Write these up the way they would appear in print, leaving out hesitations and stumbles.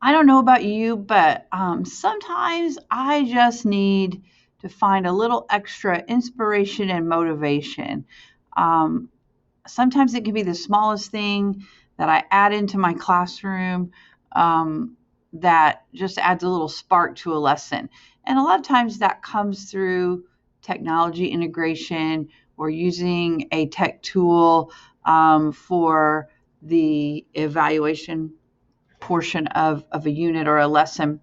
I don't know about you, but sometimes I just need to find a little extra inspiration and motivation. Um, Sometimes it can be the smallest thing that I add into my classroom that just adds a little spark to a lesson. And a lot of times that comes through technology integration or using a tech tool for the evaluation portion of a unit or a lesson.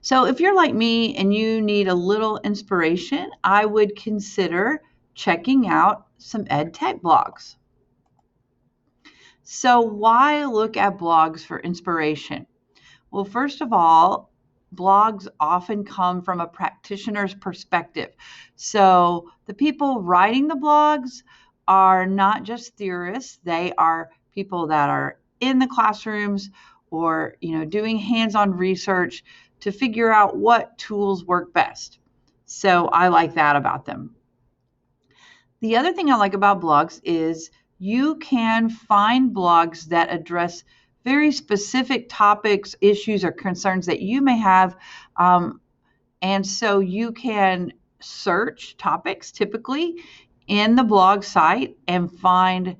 So if you're like me and you need a little inspiration, I would consider checking out some EdTech blogs. So why look at blogs for inspiration? Well, first of all, blogs often come from a practitioner's perspective. So the people writing the blogs are not just theorists, they are people that are in the classrooms or, doing hands-on research to figure out what tools work best. So I like that about them. The other thing I like about blogs is you can find blogs that address very specific topics, issues, or concerns that you may have. And so you can search topics typically in the blog site and find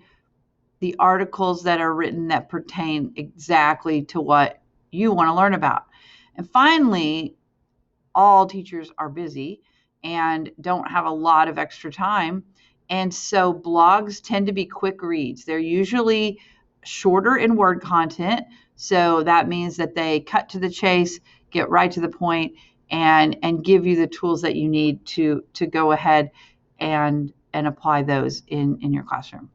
the articles that are written that pertain exactly to what you want to learn about. And finally, all teachers are busy and don't have a lot of extra time. And so blogs tend to be quick reads. They're usually shorter in word content. So that means that they cut to the chase, get right to the point, and give you the tools that you need to go ahead and apply those in your classroom.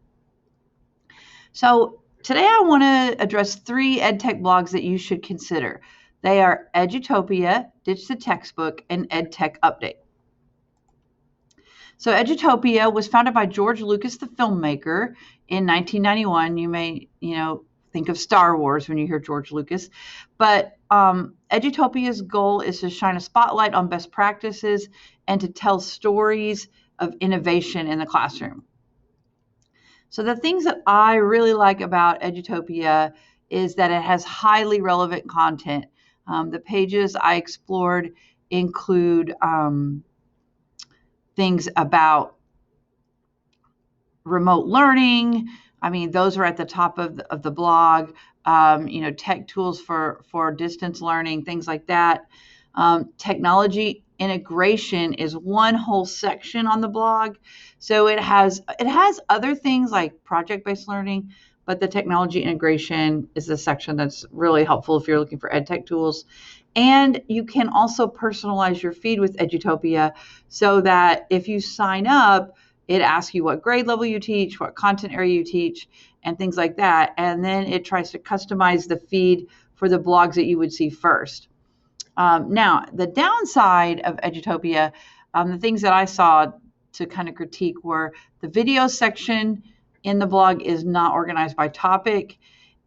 So today I want to address 3 EdTech blogs that you should consider. They are Edutopia, Ditch the Textbook, and EdTech Update. So Edutopia was founded by George Lucas, the filmmaker, in 1991. You may, think of Star Wars when you hear George Lucas. But Edutopia's goal is to shine a spotlight on best practices and to tell stories of innovation in the classroom. So the things that I really like about Edutopia is that it has highly relevant content. The pages I explored include things about remote learning. I mean, those are at the top of the blog. Tech tools for distance learning, things like that. Technology integration is one whole section on the blog. So it has other things like project-based learning, but the technology integration is the section that's really helpful if you're looking for EdTech tools. And you can also personalize your feed with Edutopia so that if you sign up, it asks you what grade level you teach, what content area you teach, and things like that. And then it tries to customize the feed for the blogs that you would see first. Now, the downside of Edutopia, the things that I saw to kind of critique were the video section in the blog is not organized by topic.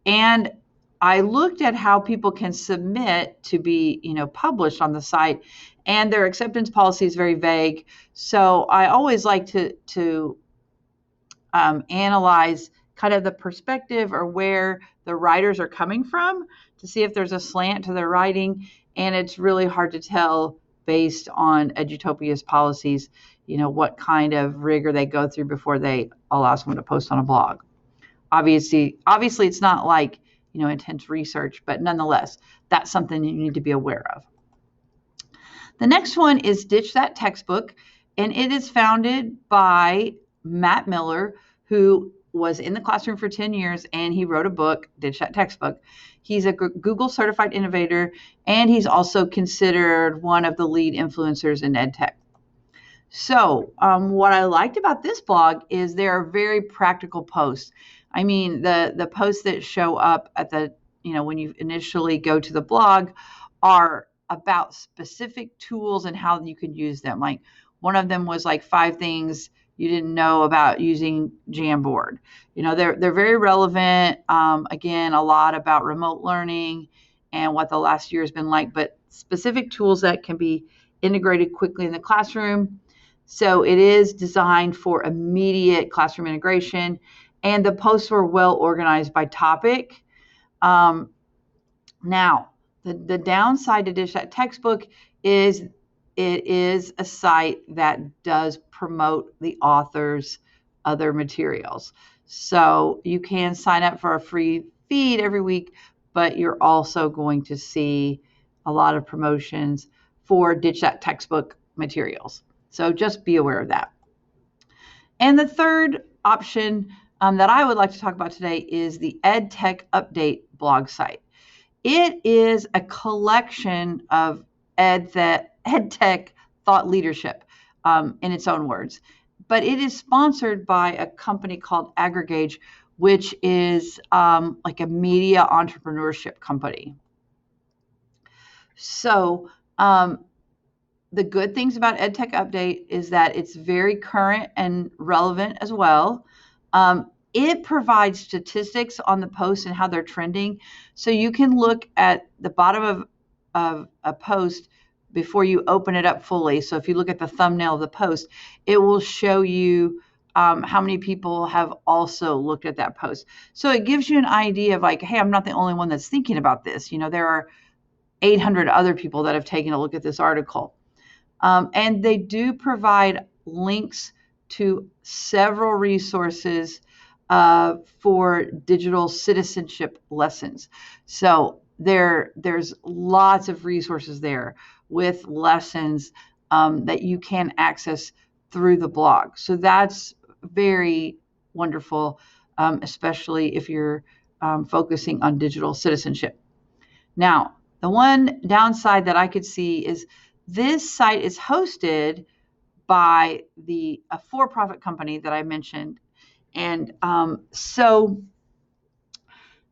And I looked at how people can submit to be, published on the site, and their acceptance policy is very vague. So I always like to analyze kind of the perspective or where the writers are coming from to see if there's a slant to their writing. And it's really hard to tell based on Edutopia's policies, what kind of rigor they go through before they allow someone to post on a blog. Obviously, it's not like, intense research, but nonetheless, that's something you need to be aware of. The next one is Ditch That Textbook, and it is founded by Matt Miller, who was in the classroom for 10 years, and he wrote a book, Ditch That Textbook. He's a Google certified innovator, and he's also considered one of the lead influencers in EdTech. So what I liked about this blog is there are very practical posts. I mean, the posts that show up at the, when you initially go to the blog are about specific tools and how you can use them. Like one of them was like 5 things you didn't know about using Jamboard. They're very relevant. Again, a lot about remote learning and what the last year has been like, but specific tools that can be integrated quickly in the classroom. So it is designed for immediate classroom integration, and the posts were well organized by topic. Now, the downside to Dish That Textbook is it is a site that does promote the author's other materials. So you can sign up for a free feed every week, but you're also going to see a lot of promotions for Ditch That Textbook materials. So just be aware of that. And the third option that I would like to talk about today is the EdTech Update blog site. It is a collection of EdTech thought leadership, in its own words. But it is sponsored by a company called Aggregage, which is like a media entrepreneurship company. So the good things about EdTech Update is that it's very current and relevant as well. It provides statistics on the posts and how they're trending. So you can look at the bottom of a post before you open it up fully. So if you look at the thumbnail of the post, it will show you how many people have also looked at that post. So it gives you an idea of like, hey, I'm not the only one that's thinking about this. You know, there are 800 other people that have taken a look at this article. And they do provide links to several resources for digital citizenship lessons. So there's lots of resources there with lessons that you can access through the blog. So that's very wonderful, especially if you're focusing on digital citizenship. Now, the one downside that I could see is this site is hosted by a for-profit company that I mentioned. And so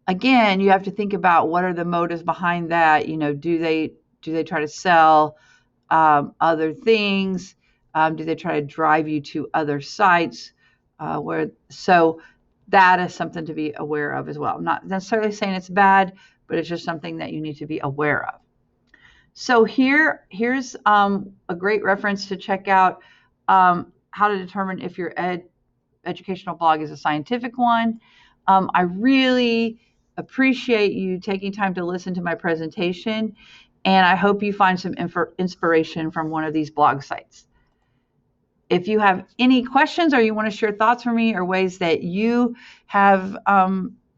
again, you have to think about what are the motives behind that. You know, do they try to sell other things? Do they try to drive you to other sites? So that is something to be aware of as well. I'm not necessarily saying it's bad, but it's just something that you need to be aware of. So here's a great reference to check out how to determine if your educational blog is a scientific one. I really appreciate you taking time to listen to my presentation, and I hope you find some inspiration from one of these blog sites. If you have any questions or you want to share thoughts from me or ways that you have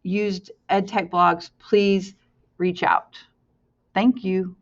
used EdTech blogs, please reach out. Thank you.